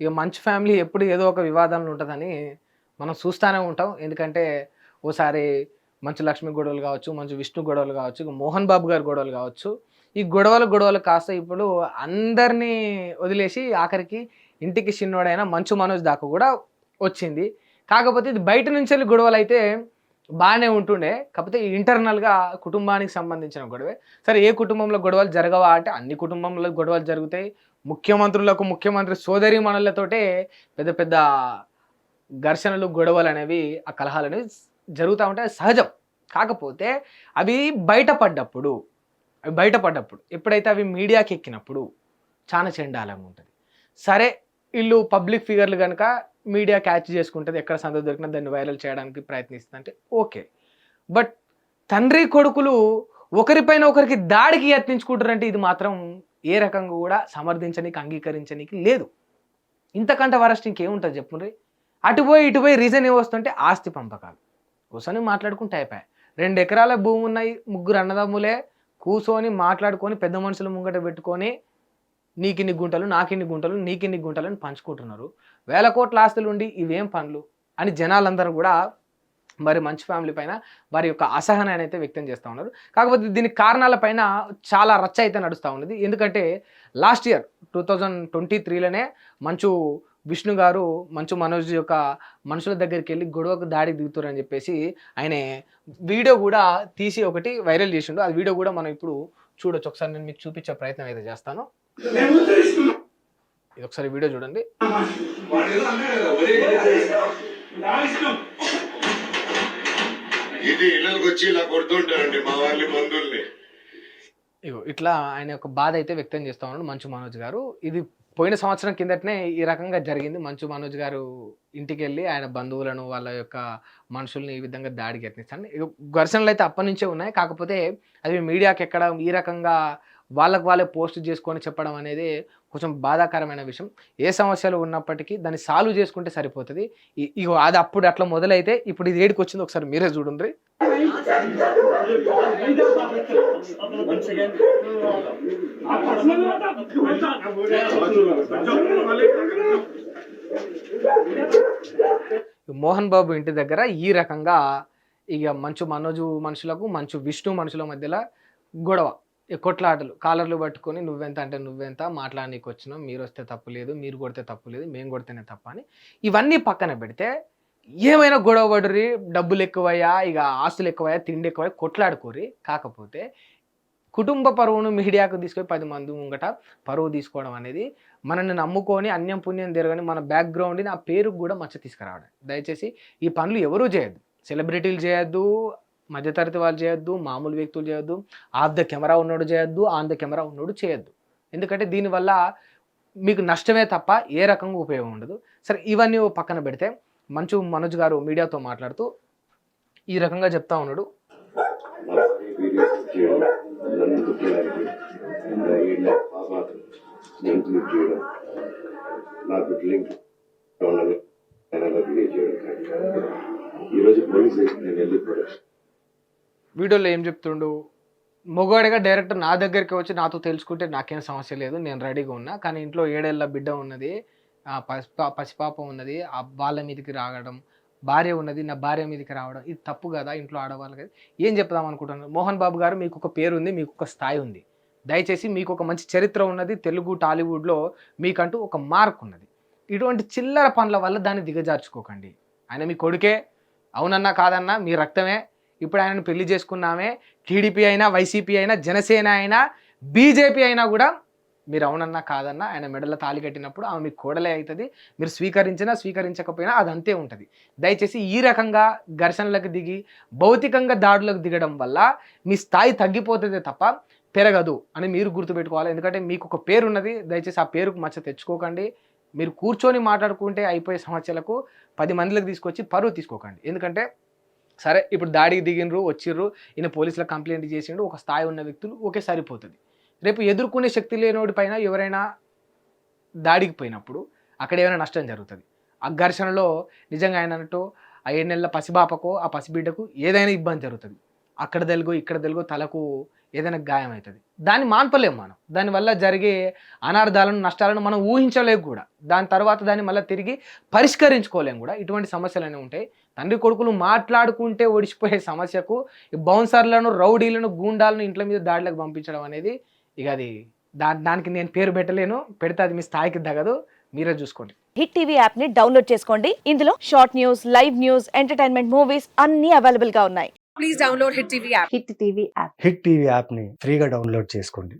ఇక మంచు ఫ్యామిలీ ఎప్పుడు ఏదో ఒక వివాదంలో ఉంటదని మనం చూస్తానే ఉంటాం. ఎందుకంటే ఓసారి మంచు లక్ష్మి గొడవలు కావచ్చు, మంచు విష్ణు గొడవలు కావచ్చు, ఇక మోహన్ బాబు గారి గొడవలు కావచ్చు. ఈ గొడవలు కాస్త ఇప్పుడు అందరినీ వదిలేసి ఆఖరికి ఇంటికి చిన్నోడైన మంచు మనోజ్ దాకా కూడా వచ్చింది. కాకపోతే ఇది బయట నుంచెళ్ళి గొడవలైతే బానే ఉంటుండే. కాకపోతే ఇంటర్నల్‌గా కుటుంబానికి సంబంధించిన గొడవే. సరే ఏ కుటుంబంలో గొడవలు జరగవా అంటే అన్ని కుటుంబంలో గొడవలు జరుగుతాయి. ముఖ్యమంత్రి సోదరీమణులతోటే పెద్ద పెద్ద ఘర్షణలు, గొడవలనేవి, ఆ కలహాలనేవి జరుగుతా ఉంటాయి. అది సహజం. కాకపోతే అవి బయటపడ్డప్పుడు, ఎప్పుడైతే అవి మీడియాకెక్కినప్పుడు చాలా చెండాలంగా ఉంటది. సరే ఈళ్ళు పబ్లిక్ ఫిగర్‌లు గనక మీడియా క్యాచ్ చేసుకుంటది. ఎక్కడ సందు దొరికినా దాన్ని వైరల్ చేయడానికి ప్రయత్నిస్తదంటే ఓకే. బట్ తండ్రి, కొడుకులు ఒకరిపైన ఒకరికి దాడికి యత్నించుకుంటారంటే ఇది మాత్రం ఏ రకంగా కూడా సమర్థించనీకి, అంగీకరించనీకి లేదు. ఇంతకంటే వరస్ట్ ఇంకేముంటది చెప్పుండ్రి. అటు పోయి, ఇటు పోయి రీజన్ ఏమొస్తుందంటే ఆస్తి పంపకాలు. కూసోని మాట్లాడుకుంటే అయిపాయె. 2 ఎకరాల భూమున్నాయి. ముగ్గురు అన్నదమ్ములే కూసోని మాట్లాడుకొని పెద్ద మనుషుల ముంగట పెట్టుకొని నీకిన్ని గుంటలు, నాకిన్ని గుంటలు, నీకిన్ని గుంటలు అని పంచుకుంటున్నారు. వేల కోట్ల ఆస్తులుండి ఇవేం పనులు అని జనాలందరూ కూడా మరి మంచు ఫ్యామిలీ పైన వారి యొక్క అసహనాన్ని అయితే వ్యక్తం చేస్తూ ఉన్నారు. కాకపోతే దీనికి కారణాల పైన చాలా రచ్చ అయితే నడుస్తూ ఉన్నది. ఎందుకంటే లాస్ట్ ఇయర్ 2023లోనే మంచు విష్ణు గారు మంచు మనోజ్ యొక్క మనుషుల దగ్గరికి వెళ్ళి గొడవకు దాడికి దిగుతారని చెప్పేసి ఆయన వీడియో కూడా తీసి ఒకటి వైరల్ చేసిండు. ఆ వీడియో కూడా మనం ఇప్పుడు చూడొచ్చు. ఒకసారి నేను మీకు చూపించే ప్రయత్నం అయితే చేస్తాను. ఇది ఒకసారి వీడియో చూడండి. ఇది ఇళ్ళకి వచ్చి ఇలా కొడుతుంటారండి మా వాళ్ళ బంధువుల్ని. ఇగో ఇట్లా ఆయన యొక్క బాధ అయితే వ్యక్తం చేస్తా ఉన్నాడు మంచు మనోజ్ గారు. ఇది పోయిన సంవత్సరం కిందటనే ఈ రకంగా జరిగింది. మంచు మనోజ్ గారు ఇంటికెళ్ళి ఆయన బంధువులను, వాళ్ళ యొక్క మనుషుల్ని ఈ విధంగా దాడికి యత్నిస్తాను. ఘర్షణలు అయితే అప్పటి నుంచే ఉన్నాయి. కాకపోతే అది మీడియాకి ఎక్కడం, ఈ రకంగా వాళ్ళకి వాళ్ళే పోస్ట్ చేసుకొని చెప్పడం అనేది కొంచెం బాధాకరమైన విషయం. ఏ సమస్యలు ఉన్నప్పటికీ దాన్ని సాల్వ్ చేసుకుంటే సరిపోతుంది. ఇగో అది అప్పుడు అట్లా మొదలైతే ఇప్పుడు ఇది ఏడికి వచ్చింది ఒకసారి మీరే చూడండి. మోహన్ బాబు ఇంటి దగ్గర ఈ రకంగా ఇక మంచు మనోజు మనుషులకు, మంచు విష్ణు మనుషుల మధ్యలో గొడవ, కొట్లాటలు, కాలర్లు పట్టుకొని నువ్వెంత అంటే నువ్వెంత, మాట్లాడనీకి వచ్చినాం, మీరు వస్తే తప్పు లేదు, మీరు కొడితే తప్పు లేదు, మేము కొడితేనే తప్ప అని ఇవన్నీ పక్కన పెడితే ఏమైనా గొడవ పడుర్రి, డబ్బులు ఎక్కువయ్యా, ఇక ఆస్తులు ఎక్కువయ్యా, తిండి ఎక్కువయ్యా, కొట్లాడుకోరి. కాకపోతే కుటుంబ పరువును మీడియాకు తీసుకొని 10 మంది ముంగట పరువు తీసుకోవడం అనేది మనల్ని నమ్ముకొని అన్యం పుణ్యం తిరగని మన బ్యాక్గ్రౌండ్ని ఆ పేరుకు కూడా మచ్చ తీసుకురావడం. దయచేసి ఈ పనులు ఎవరూ చేయొద్దు. సెలబ్రిటీలు చేయొద్దు, మధ్యతరగతి వాళ్ళు చేయొద్దు, మామూలు వ్యక్తులు చేయొద్దు, ఆఫ్ ద కెమెరా ఉన్నోడు చేయొద్దు, ఆన్ ద కెమెరా ఉన్నోడు చేయొద్దు. ఎందుకంటే దీనివల్ల మీకు నష్టమే తప్ప ఏ రకంగా ఉపయోగం ఉండదు. సరే ఇవన్నీ పక్కన పెడితే మంచు మనోజ్ గారు మీడియాతో మాట్లాడుతూ ఈ రకంగా చెప్తా ఉన్నాడు. వీడియోలో ఏం చెప్తుండు, మొగాడిగా డైరెక్టర్ నా దగ్గరికి వచ్చి నాతో తెలుసుకుంటే నాకేం సమస్య లేదు, నేను రెడీగా ఉన్నా. కానీ ఇంట్లో 7 ఏళ్ల బిడ్డ ఉన్నది, పసిపాప ఉన్నది, వాళ్ళ మీదకి రావడం, భార్య ఉన్నది, నా భార్య మీదకి రావడం ఇది తప్పు కదా ఇంట్లో ఆడవాళ్ళకి. ఏం చెప్దాం అనుకుంటున్నారు మోహన్ బాబు గారు? మీకు ఒక పేరు ఉంది, మీకు ఒక స్థాయి ఉంది. దయచేసి మీకు ఒక మంచి చరిత్ర ఉన్నది. తెలుగు టాలీవుడ్లో మీకంటూ ఒక మార్క్ ఉన్నది. ఇటువంటి చిల్లర పనుల వల్ల దాన్ని దిగజార్చుకోకండి. ఆయన మీ కొడుకే, అవునన్నా కాదన్నా మీ రక్తమే. ఇప్పుడు ఆయనను పెళ్లి చేసుకున్నామే, టీడీపీ అయినా, వైసీపీ అయినా, జనసేన అయినా, బీజేపీ అయినా కూడా మీరు అవునన్నా కాదన్నా ఆయన మెడలో తాళి కట్టినప్పుడు ఆమె మీకు కోడలే అవుతుంది. మీరు స్వీకరించినా స్వీకరించకపోయినా అది అంతే ఉంటుంది. దయచేసి ఈ రకంగా ఘర్షణలకు దిగి భౌతికంగా దాడులకు దిగడం వల్ల మీ స్థాయి తగ్గిపోతుందే తప్ప పెరగదు అని మీరు గుర్తుపెట్టుకోవాలి. ఎందుకంటే మీకు ఒక పేరు ఉన్నది. దయచేసి ఆ పేరుకు మచ్చ తెచ్చుకోకండి. మీరు కూర్చొని మాట్లాడుకుంటే అయిపోయే సమస్యలకు 10 మందిలకు తీసుకొచ్చి పరువు తీసుకోకండి. ఎందుకంటే సరే ఇప్పుడు దాడికి దిగినరు, వచ్చిర్రు, ఈయన పోలీసులకు కంప్లైంట్ చేసిండు, ఒక స్థాయి ఉన్న వ్యక్తులు ఓకే సరిపోతుంది. రేపు ఎదుర్కొనే శక్తి లేనోడి పైన ఎవరైనా దాడికి పోయినప్పుడు అక్కడ ఏమైనా నష్టం జరుగుతుంది. ఆ ఘర్షణలో నిజంగా ఆయన అన్నట్టు ఆ 7 నెలల పసిబాపకో, ఆ పసిబిడ్డకు ఏదైనా ఇబ్బంది జరుగుతుంది. అక్కడ తెలుగో ఇక్కడ తెలుగో తలకు ఏదైనా గాయం అవుతుంది. దాన్ని మాన్పలేము మనం. దానివల్ల జరిగే అనార్థాలను, నష్టాలను మనం ఊహించలేము కూడా. దాని తర్వాత దాన్ని మళ్ళీ తిరిగి పరిష్కరించుకోలేము కూడా. ఇటువంటి సమస్యలనేవి ఉంటాయి. తండ్రి కొడుకులు మాట్లాడుకుంటే ఒడిసిపోయే సమస్యకు ఈ బౌన్సర్లను, రౌడీలను, గూండాలను ఇంట్ల మీద దాడులకు పంపించడం అనేది ఇక అది దానికి నేను పేరు పెట్టలేను. పెడితే అది మీ స్థాయికి తగదు. మీరే చూసుకోండి. హిట్ టీవీ యాప్ ని డౌన్లోడ్ చేసుకోండి. ఇందులో short news, live news, entertainment movies అన్ని అవైలబుల్ గా ఉన్నాయి. Please download Hit TV app. Hit TV app. Hit TV యాప్ని ఫ్రీగా డౌన్లోడ్ చేసుకోండి.